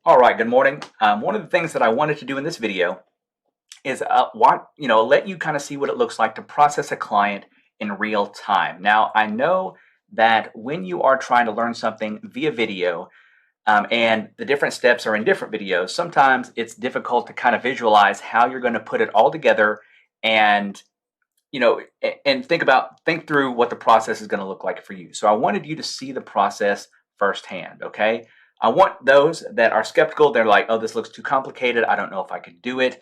All right, good morning. One of the things that I wanted to do in this video is let you kind of see what it looks like to process a client in real time. Now, I know that when you are trying to learn something via video, and the different steps are in different videos, sometimes it's difficult to kind of visualize how you're going to put it all together and and think through what the process is going to look like for you. So I wanted you to see the process firsthand. Okay. I want those that are skeptical. They're like, oh, this looks too complicated. I don't know if I could do it.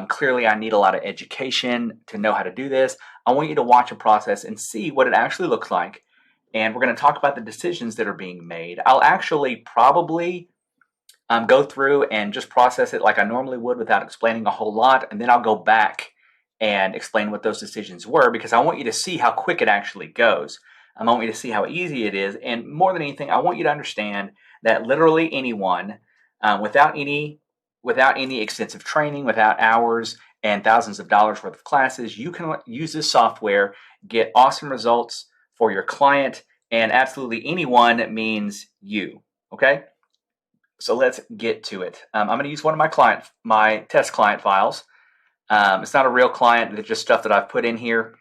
Clearly, I need a lot of education to know how to do this. I want you to watch a process and see what it actually looks like. And we're going to talk about the decisions that are being made. I'll actually probably go through and just process it like I normally would without explaining a whole lot. And then I'll go back and explain what those decisions were because I want you to see how quick it actually goes. I want you to see how easy it is. And more than anything, I want you to understand that literally anyone, without any extensive training, without hours and thousands of dollars worth of classes, you can use this software, get awesome results for your client, and absolutely anyone means you. Okay? So let's get to it. I'm going to use one of my test client files. It's not a real client. It's just stuff that I've put in here.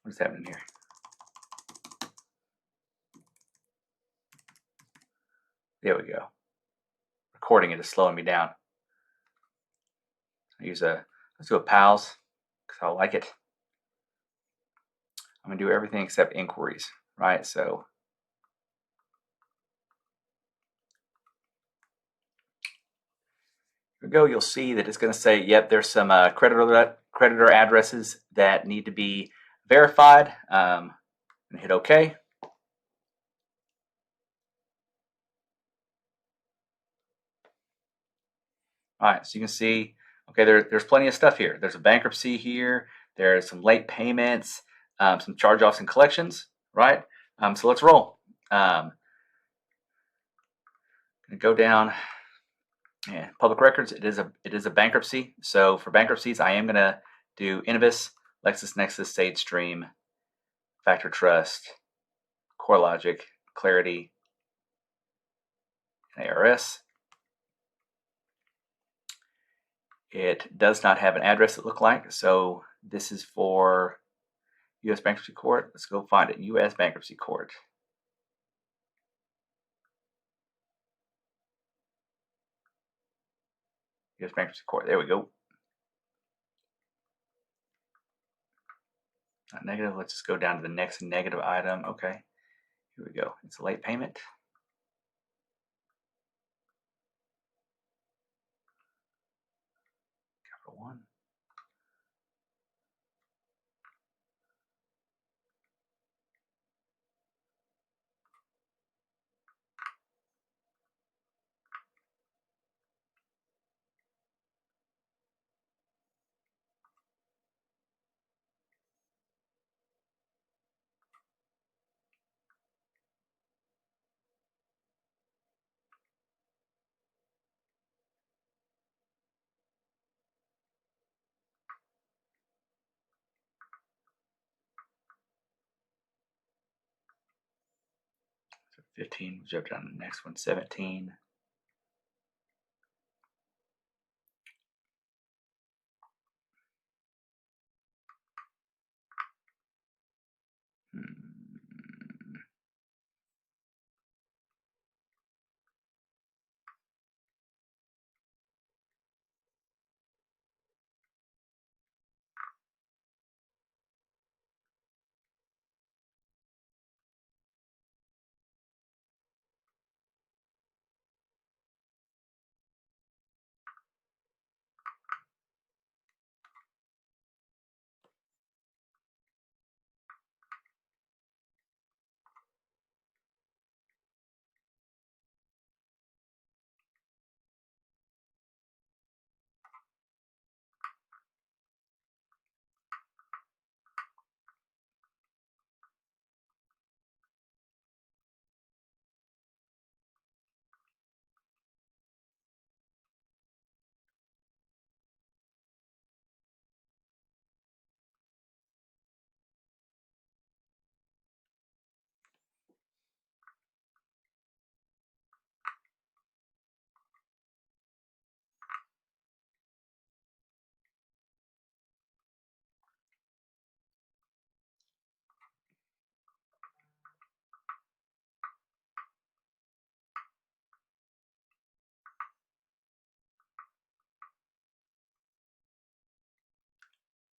What's happening here? There we go. Recording it is slowing me down. Let's do a pals because I like it. I'm going to do everything except inquiries, right? So here we go. You'll see that it's going to say, yep, there's some creditor addresses that need to be verified. And hit OK. All right, so you can see, okay, there's plenty of stuff here. There's a bankruptcy here. There's some late payments, some charge-offs and collections, right? So let's roll. Gonna go down. Yeah, public records. It is a bankruptcy. So for bankruptcies, I am gonna do Innovis, LexisNexis, SageStream, Factor Trust, CoreLogic, Clarity, and ARS. It does not have an address it look like, so this is for U.S. Bankruptcy Court. Let's go find it. U.S. Bankruptcy Court. U.S. Bankruptcy Court. There we go. Not negative. Let's just go down to the next negative item. Okay. Here we go. It's a late payment. Capital 1. So 15. Jump down to the next one. 17.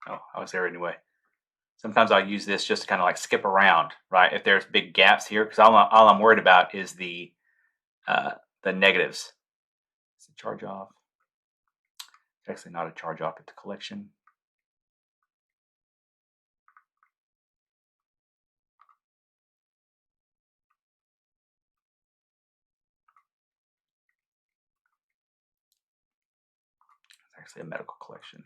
Oh, I was there anyway. Sometimes I'll use this just to kind of like skip around, right? If there's big gaps here, because all I'm worried about is the negatives. It's a charge off. It's actually not a charge off, it's a collection. It's actually a medical collection.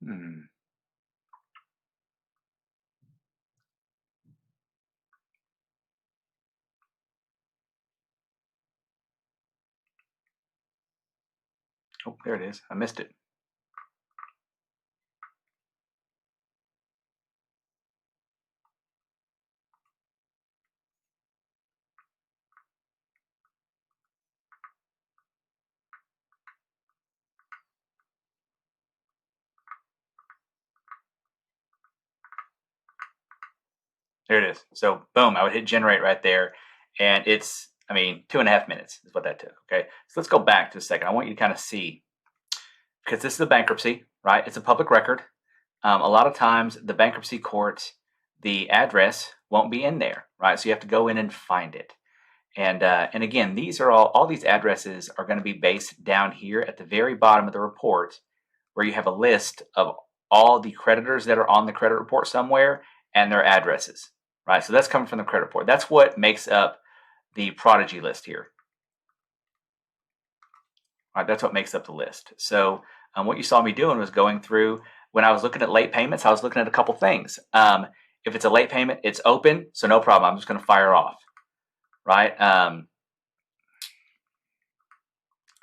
Hmm. Oh, there it is. I missed it. There it is. So boom, I would hit generate right there. And it's, I mean, 2.5 minutes is what that took. Okay. So let's go back to a second. I want you to kind of see, because this is a bankruptcy, right? It's a public record. A lot of times the bankruptcy court, the address won't be in there, right? So you have to go in and find it. And again, these are all these addresses are going to be based down here at the very bottom of the report, where you have a list of all the creditors that are on the credit report somewhere and their addresses, right? So that's coming from the credit report. That's what makes up the Prodigy list here. All right, that's what makes up the list. So what you saw me doing was going through, when I was looking at late payments, I was looking at a couple things. If it's a late payment, it's open, so no problem. I'm just going to fire off, right?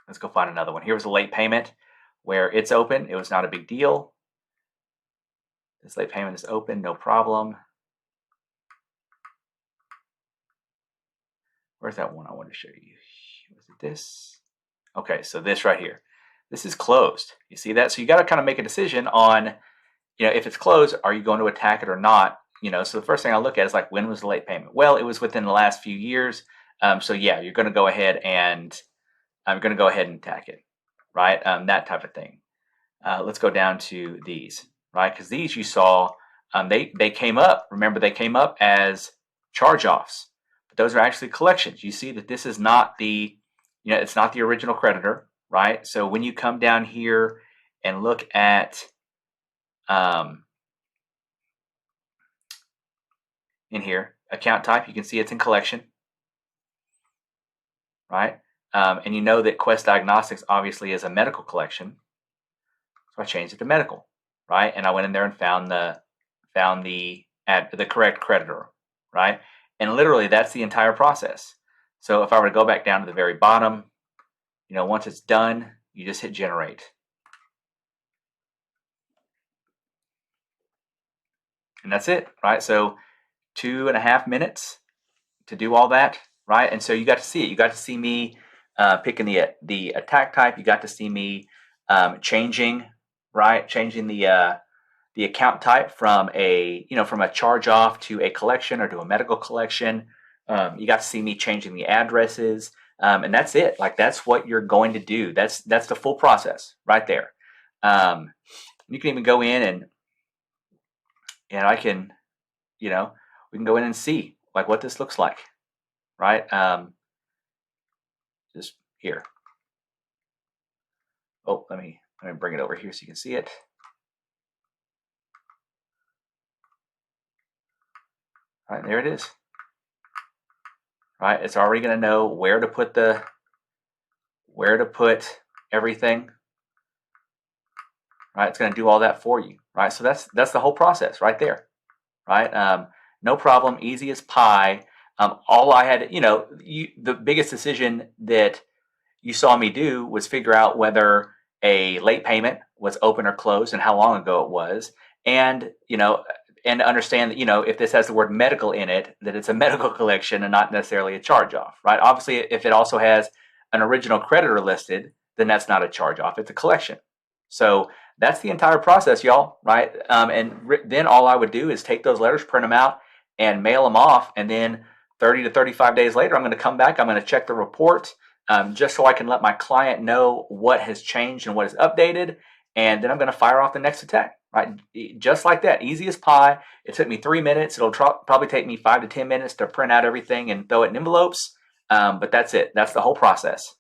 Let's go find another one. Here was a late payment where it's open. It was not a big deal. This late payment is open, no problem. Where's that one I wanted to show you? Was it this? Okay, so this right here. This is closed. You see that? So you got to kind of make a decision on, if it's closed, are you going to attack it or not? So the first thing I look at is like, when was the late payment? Well, it was within the last few years. So yeah, you're going to go ahead and attack it, right? That type of thing. Let's go down to these, right? Because these you saw, they came up. Remember, they came up as charge-offs, but those are actually collections. You see that this is not it's not the original creditor, right? So when you come down here and look at in here, account type, you can see it's in collection, right? And you know that Quest Diagnostics obviously is a medical collection, so I changed it to medical, right? And I went in there and found the correct creditor, right? And literally that's the entire process. So if I were to go back down to the very bottom, once it's done, you just hit generate. And that's it, right? So 2.5 minutes to do all that, right? And so you got to see it. You got to see me picking the attack type. You got to see me changing the account type from a charge off to a collection or to a medical collection. You got to see me changing the addresses, and that's it. Like, that's what you're going to do. That's the full process right there. You can even go in and I can, we can go in and see like what this looks like, right? Just here. Oh, let me bring it over here so you can see it. All right, there it is. Right, it's already going to know where to put everything. Right, it's going to do all that for you. Right, so that's the whole process right there. Right, no problem, easy as pie. All I had, the biggest decision that you saw me do was figure out whether a late payment was open or closed and how long ago it was, and and understand that if this has the word medical in it, that it's a medical collection and not necessarily a charge off, right? Obviously, if it also has an original creditor listed, then that's not a charge off; it's a collection. So that's the entire process, y'all, right? Then all I would do is take those letters, print them out, and mail them off, and then 30 to 35 days later, I'm going to come back. I'm going to check the report. Just so I can let my client know what has changed and what is updated, and then I'm going to fire off the next attack, right? Just like that, easy as pie. It took me 3 minutes. It'll probably take me 5 to 10 minutes to print out everything and throw it in envelopes, but that's it. That's the whole process.